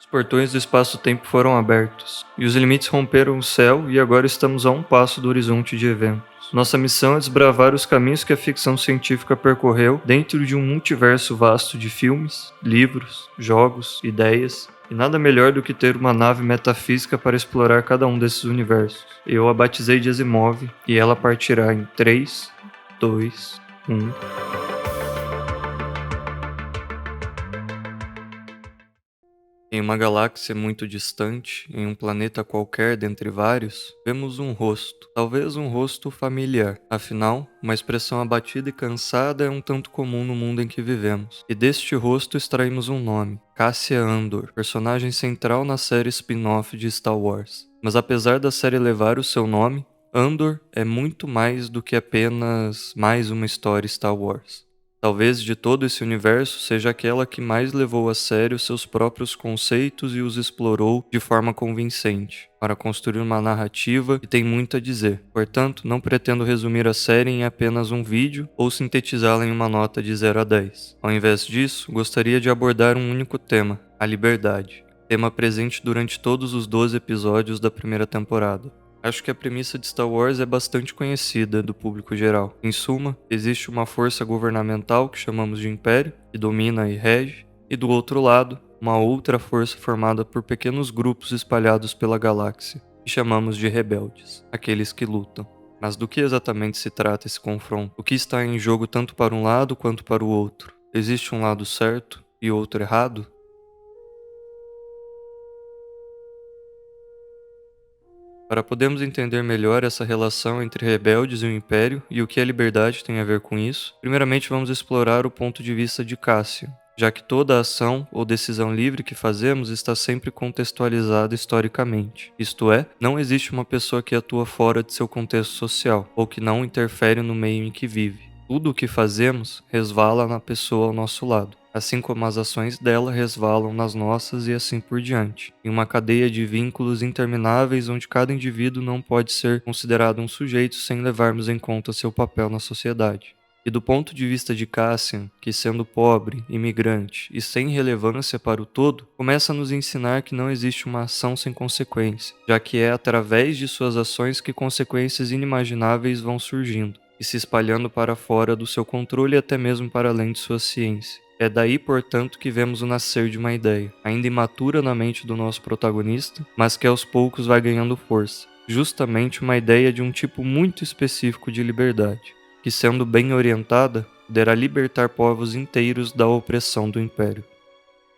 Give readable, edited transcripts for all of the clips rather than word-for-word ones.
Os portões do espaço-tempo foram abertos, e os limites romperam o céu e agora estamos a um passo do horizonte de eventos. Nossa missão é desbravar os caminhos que a ficção científica percorreu dentro de um multiverso vasto de filmes, livros, jogos, ideias, e nada melhor do que ter uma nave metafísica para explorar cada um desses universos. Eu a batizei de Asimov, e ela partirá em 3, 2, 1... Em uma galáxia muito distante, em um planeta qualquer dentre vários, vemos um rosto, talvez um rosto familiar. Afinal, uma expressão abatida e cansada é um tanto comum no mundo em que vivemos. E deste rosto extraímos um nome, Cassian Andor, personagem central na série spin-off de Star Wars. Mas apesar da série levar o seu nome, Andor é muito mais do que apenas mais uma história Star Wars. Talvez de todo esse universo seja aquela que mais levou a sério seus próprios conceitos e os explorou de forma convincente, para construir uma narrativa que tem muito a dizer. Portanto, não pretendo resumir a série em apenas um vídeo ou sintetizá-la em uma nota de 0 a 10. Ao invés disso, gostaria de abordar um único tema, a liberdade, tema presente durante todos os 12 episódios da primeira temporada. Acho que a premissa de Star Wars é bastante conhecida do público geral. Em suma, existe uma força governamental que chamamos de Império, que domina e rege, e do outro lado, uma outra força formada por pequenos grupos espalhados pela galáxia, que chamamos de rebeldes, aqueles que lutam. Mas do que exatamente se trata esse confronto? O que está em jogo tanto para um lado quanto para o outro? Existe um lado certo e outro errado? Para podermos entender melhor essa relação entre rebeldes e o Império e o que a liberdade tem a ver com isso, primeiramente vamos explorar o ponto de vista de Cassian, já que toda ação ou decisão livre que fazemos está sempre contextualizada historicamente. Isto é, não existe uma pessoa que atua fora de seu contexto social, ou que não interfere no meio em que vive. Tudo o que fazemos resvala na pessoa ao nosso lado, assim como as ações dela resvalam nas nossas e assim por diante, em uma cadeia de vínculos intermináveis onde cada indivíduo não pode ser considerado um sujeito sem levarmos em conta seu papel na sociedade. E do ponto de vista de Cassian, que sendo pobre, imigrante e sem relevância para o todo, começa a nos ensinar que não existe uma ação sem consequência, já que é através de suas ações que consequências inimagináveis vão surgindo e se espalhando para fora do seu controle e até mesmo para além de sua ciência. É daí, portanto, que vemos o nascer de uma ideia, ainda imatura na mente do nosso protagonista, mas que aos poucos vai ganhando força. Justamente uma ideia de um tipo muito específico de liberdade, que sendo bem orientada, poderá libertar povos inteiros da opressão do Império.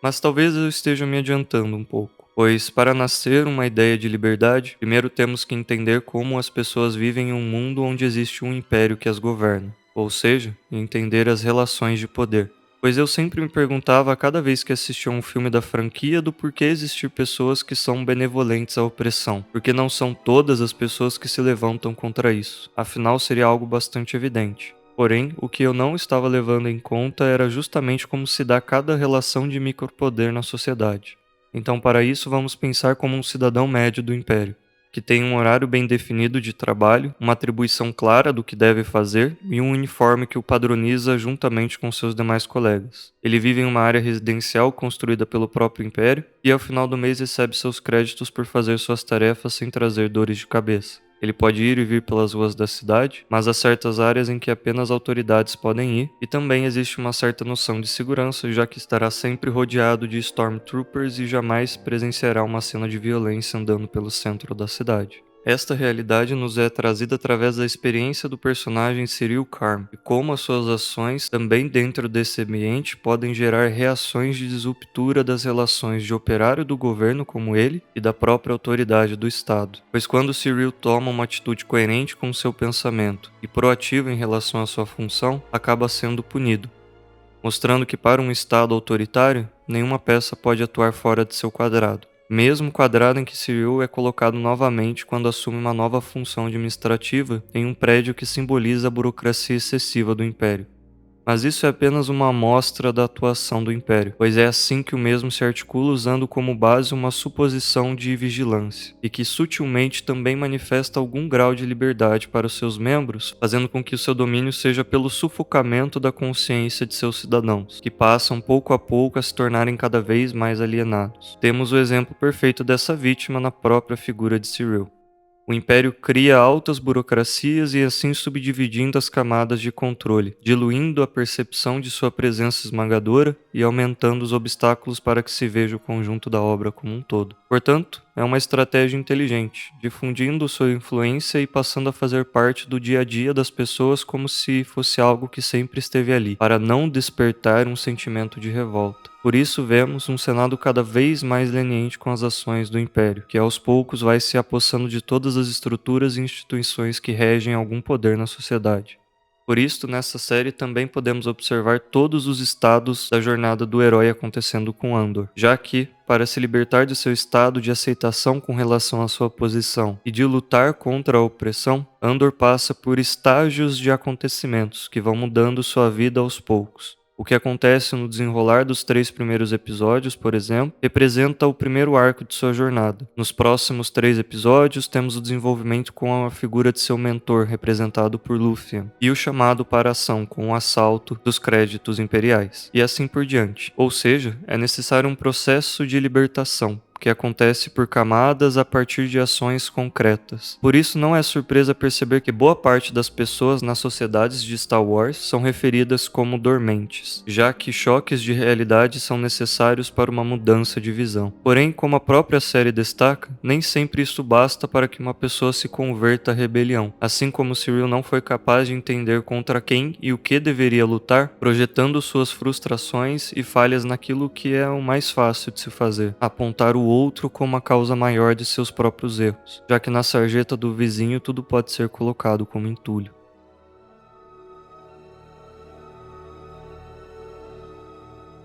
Mas talvez eu esteja me adiantando um pouco, pois para nascer uma ideia de liberdade, primeiro temos que entender como as pessoas vivem em um mundo onde existe um império que as governa, ou seja, entender as relações de poder. Pois eu sempre me perguntava a cada vez que assistia um filme da franquia do porquê existir pessoas que são benevolentes à opressão, porque não são todas as pessoas que se levantam contra isso, afinal seria algo bastante evidente. Porém, o que eu não estava levando em conta era justamente como se dá cada relação de micropoder na sociedade. Então, para isso, vamos pensar como um cidadão médio do Império, que tem um horário bem definido de trabalho, uma atribuição clara do que deve fazer e um uniforme que o padroniza juntamente com seus demais colegas. Ele vive em uma área residencial construída pelo próprio Império e ao final do mês recebe seus créditos por fazer suas tarefas sem trazer dores de cabeça. Ele pode ir e vir pelas ruas da cidade, mas há certas áreas em que apenas autoridades podem ir, e também existe uma certa noção de segurança, já que estará sempre rodeado de Stormtroopers e jamais presenciará uma cena de violência andando pelo centro da cidade. Esta realidade nos é trazida através da experiência do personagem Cyril Karn, e como as suas ações, também dentro desse ambiente, podem gerar reações de disruptura das relações de operário do governo como ele e da própria autoridade do Estado. Pois quando Cyril toma uma atitude coerente com seu pensamento e proativa em relação à sua função, acaba sendo punido, mostrando que para um Estado autoritário, nenhuma peça pode atuar fora de seu quadrado. Mesmo quadrado em que Cyril é colocado novamente quando assume uma nova função administrativa em um prédio que simboliza a burocracia excessiva do Império. Mas isso é apenas uma amostra da atuação do Império, pois é assim que o mesmo se articula usando como base uma suposição de vigilância, e que sutilmente também manifesta algum grau de liberdade para os seus membros, fazendo com que o seu domínio seja pelo sufocamento da consciência de seus cidadãos, que passam pouco a pouco a se tornarem cada vez mais alienados. Temos o exemplo perfeito dessa vítima na própria figura de Cyril. O Império cria altas burocracias e assim subdividindo as camadas de controle, diluindo a percepção de sua presença esmagadora e aumentando os obstáculos para que se veja o conjunto da obra como um todo. Portanto, é uma estratégia inteligente, difundindo sua influência e passando a fazer parte do dia a dia das pessoas como se fosse algo que sempre esteve ali, para não despertar um sentimento de revolta. Por isso vemos um Senado cada vez mais leniente com as ações do Império, que aos poucos vai se apossando de todas as estruturas e instituições que regem algum poder na sociedade. Por isso, nessa série também podemos observar todos os estados da jornada do herói acontecendo com Andor, já que, para se libertar de seu estado de aceitação com relação à sua posição e de lutar contra a opressão, Andor passa por estágios de acontecimentos que vão mudando sua vida aos poucos. O que acontece no desenrolar dos 3 primeiros episódios, por exemplo, representa o primeiro arco de sua jornada. Nos próximos 3 episódios, temos o desenvolvimento com a figura de seu mentor, representado por Lúthien, e o chamado para a ação com o assalto dos créditos imperiais, e assim por diante. Ou seja, é necessário um processo de libertação, que acontece por camadas a partir de ações concretas. Por isso não é surpresa perceber que boa parte das pessoas nas sociedades de Star Wars são referidas como dormentes, já que choques de realidade são necessários para uma mudança de visão. Porém, como a própria série destaca, nem sempre isso basta para que uma pessoa se converta à rebelião, assim como Cyril não foi capaz de entender contra quem e o que deveria lutar, projetando suas frustrações e falhas naquilo que é o mais fácil de se fazer, apontar o outro como a causa maior de seus próprios erros, já que na sarjeta do vizinho tudo pode ser colocado como entulho.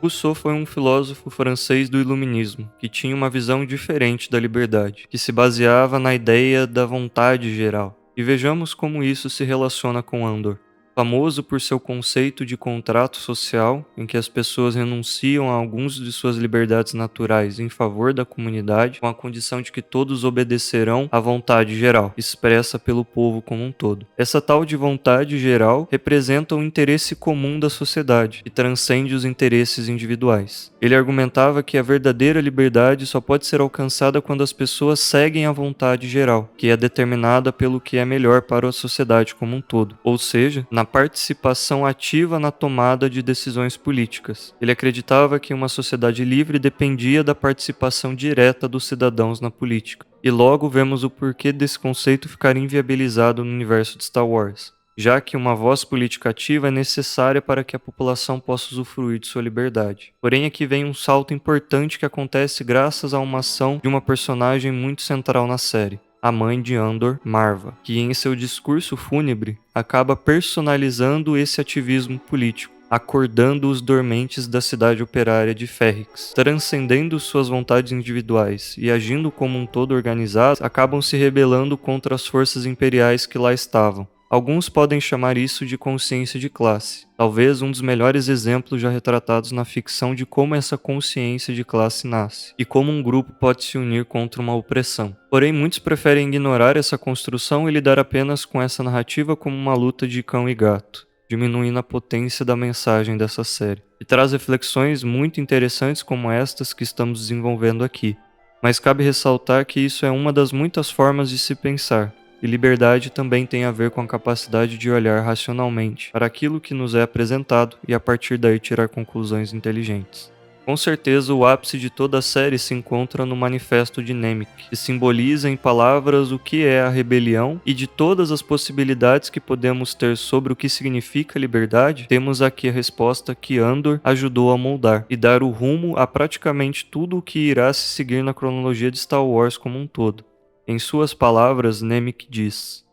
Rousseau foi um filósofo francês do Iluminismo, que tinha uma visão diferente da liberdade, que se baseava na ideia da vontade geral. E vejamos como isso se relaciona com Andor. Famoso por seu conceito de contrato social, em que as pessoas renunciam a alguns de suas liberdades naturais em favor da comunidade, com a condição de que todos obedecerão à vontade geral, expressa pelo povo como um todo. Essa tal de vontade geral representa o interesse comum da sociedade e transcende os interesses individuais. Ele argumentava que a verdadeira liberdade só pode ser alcançada quando as pessoas seguem a vontade geral, que é determinada pelo que é melhor para a sociedade como um todo, ou seja, na participação ativa na tomada de decisões políticas. Ele acreditava que uma sociedade livre dependia da participação direta dos cidadãos na política. E logo vemos o porquê desse conceito ficar inviabilizado no universo de Star Wars, já que uma voz política ativa é necessária para que a população possa usufruir de sua liberdade. Porém, aqui vem um salto importante que acontece graças a uma ação de uma personagem muito central na série, a mãe de Andor, Marva, que em seu discurso fúnebre acaba personalizando esse ativismo político, acordando os dormentes da cidade operária de Ferrix, transcendendo suas vontades individuais e agindo como um todo organizado, acabam se rebelando contra as forças imperiais que lá estavam. Alguns podem chamar isso de consciência de classe, talvez um dos melhores exemplos já retratados na ficção de como essa consciência de classe nasce, e como um grupo pode se unir contra uma opressão. Porém, muitos preferem ignorar essa construção e lidar apenas com essa narrativa como uma luta de cão e gato, diminuindo a potência da mensagem dessa série. E traz reflexões muito interessantes como estas que estamos desenvolvendo aqui. Mas cabe ressaltar que isso é uma das muitas formas de se pensar. E liberdade também tem a ver com a capacidade de olhar racionalmente para aquilo que nos é apresentado e a partir daí tirar conclusões inteligentes. Com certeza, o ápice de toda a série se encontra no Manifesto de Nemik, que simboliza em palavras o que é a rebelião, e de todas as possibilidades que podemos ter sobre o que significa liberdade, temos aqui a resposta que Andor ajudou a moldar e dar o rumo a praticamente tudo o que irá se seguir na cronologia de Star Wars como um todo. Em suas palavras, Nemik diz: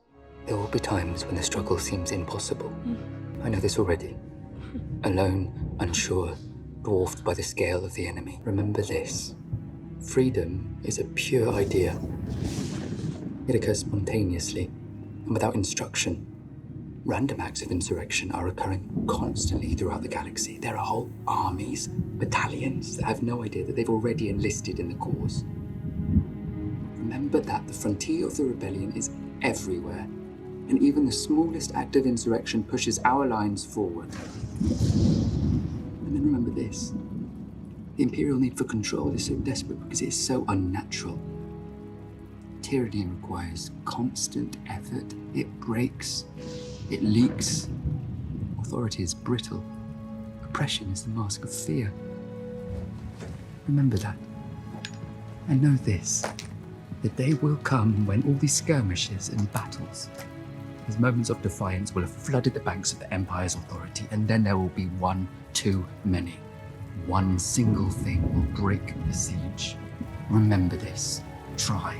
There will be times when the struggle seems impossible. I know this already. Alone, unsure, dwarfed by the scale of the enemy. Remember this. Freedom is a pure idea. It occurs spontaneously and without instruction. Random acts of insurrection are occurring constantly throughout the galaxy. There are whole armies, battalions that have no idea that they've already enlisted in the cause. Remember that the frontier of the rebellion is everywhere, and even the smallest act of insurrection pushes our lines forward. And then remember this. The Imperial need for control is so desperate because it is so unnatural. Tyranny requires constant effort. It breaks. It leaks. Authority is brittle. Oppression is the mask of fear. Remember that. And know this. The day will come when all these skirmishes and battles, these moments of defiance will have flooded the banks of the Empire's authority, and then there will be one too many. One single thing will break the siege. Remember this. Try.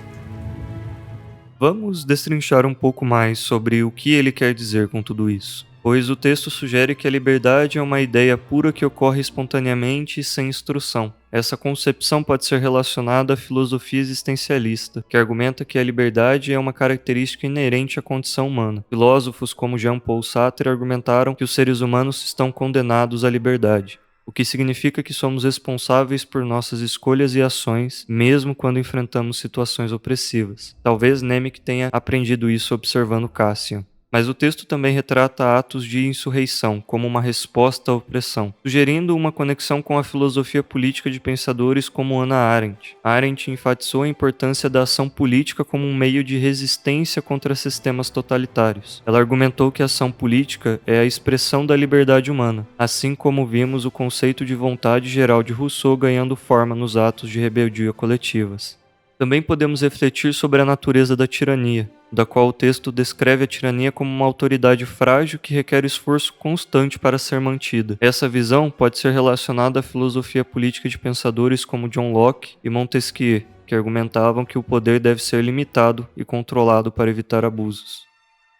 Vamos destrinchar um pouco mais sobre o que ele quer dizer com tudo isso, pois o texto sugere que a liberdade é uma ideia pura que ocorre espontaneamente e sem instrução. Essa concepção pode ser relacionada à filosofia existencialista, que argumenta que a liberdade é uma característica inerente à condição humana. Filósofos como Jean-Paul Sartre argumentaram que os seres humanos estão condenados à liberdade, o que significa que somos responsáveis por nossas escolhas e ações, mesmo quando enfrentamos situações opressivas. Talvez Nemec tenha aprendido isso observando Cassian. Mas o texto também retrata atos de insurreição como uma resposta à opressão, sugerindo uma conexão com a filosofia política de pensadores como Hannah Arendt. Arendt enfatizou a importância da ação política como um meio de resistência contra sistemas totalitários. Ela argumentou que a ação política é a expressão da liberdade humana, assim como vimos o conceito de vontade geral de Rousseau ganhando forma nos atos de rebeldia coletivas. Também podemos refletir sobre a natureza da tirania, da qual o texto descreve a tirania como uma autoridade frágil que requer esforço constante para ser mantida. Essa visão pode ser relacionada à filosofia política de pensadores como John Locke e Montesquieu, que argumentavam que o poder deve ser limitado e controlado para evitar abusos.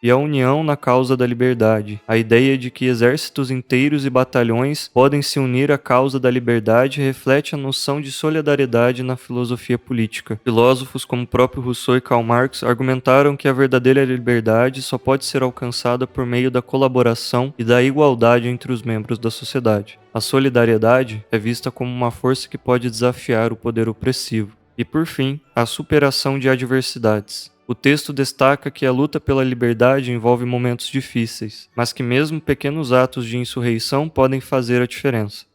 E a união na causa da liberdade, a ideia de que exércitos inteiros e batalhões podem se unir à causa da liberdade reflete a noção de solidariedade na filosofia política. Filósofos como o próprio Rousseau e Karl Marx argumentaram que a verdadeira liberdade só pode ser alcançada por meio da colaboração e da igualdade entre os membros da sociedade. A solidariedade é vista como uma força que pode desafiar o poder opressivo. E por fim, a superação de adversidades. O texto destaca que a luta pela liberdade envolve momentos difíceis, mas que mesmo pequenos atos de insurreição podem fazer a diferença.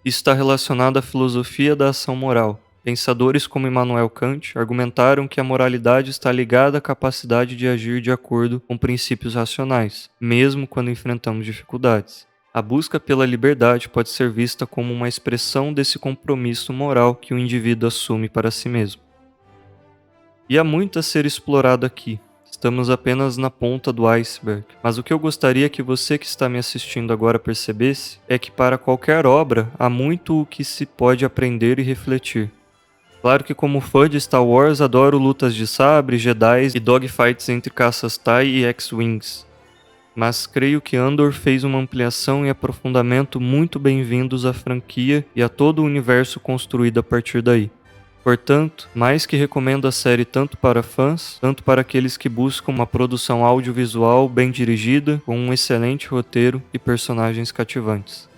Isso está relacionado à filosofia da ação moral. Pensadores como Immanuel Kant argumentaram que a moralidade está ligada à capacidade de agir de acordo com princípios racionais, mesmo quando enfrentamos dificuldades. A busca pela liberdade pode ser vista como uma expressão desse compromisso moral que o indivíduo assume para si mesmo. E há muito a ser explorado aqui. Estamos apenas na ponta do iceberg. Mas o que eu gostaria que você que está me assistindo agora percebesse é que para qualquer obra há muito o que se pode aprender e refletir. Claro que como fã de Star Wars adoro lutas de sabre, Jedi e dogfights entre caças TIE e X-Wings. Mas creio que Andor fez uma ampliação e aprofundamento muito bem-vindos à franquia e a todo o universo construído a partir daí. Portanto, mais que recomendo a série tanto para fãs, tanto para aqueles que buscam uma produção audiovisual bem dirigida, com um excelente roteiro e personagens cativantes.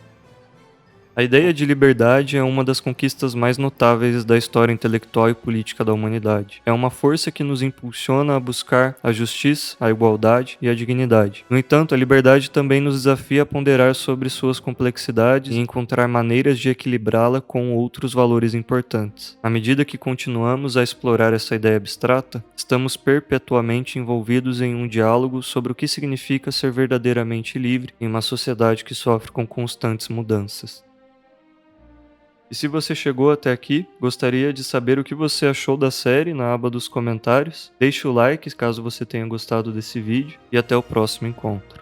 A ideia de liberdade é uma das conquistas mais notáveis da história intelectual e política da humanidade. É uma força que nos impulsiona a buscar a justiça, a igualdade e a dignidade. No entanto, a liberdade também nos desafia a ponderar sobre suas complexidades e encontrar maneiras de equilibrá-la com outros valores importantes. À medida que continuamos a explorar essa ideia abstrata, estamos perpetuamente envolvidos em um diálogo sobre o que significa ser verdadeiramente livre em uma sociedade que sofre com constantes mudanças. E se você chegou até aqui, gostaria de saber o que você achou da série na aba dos comentários. Deixe o like caso você tenha gostado desse vídeo e até o próximo encontro.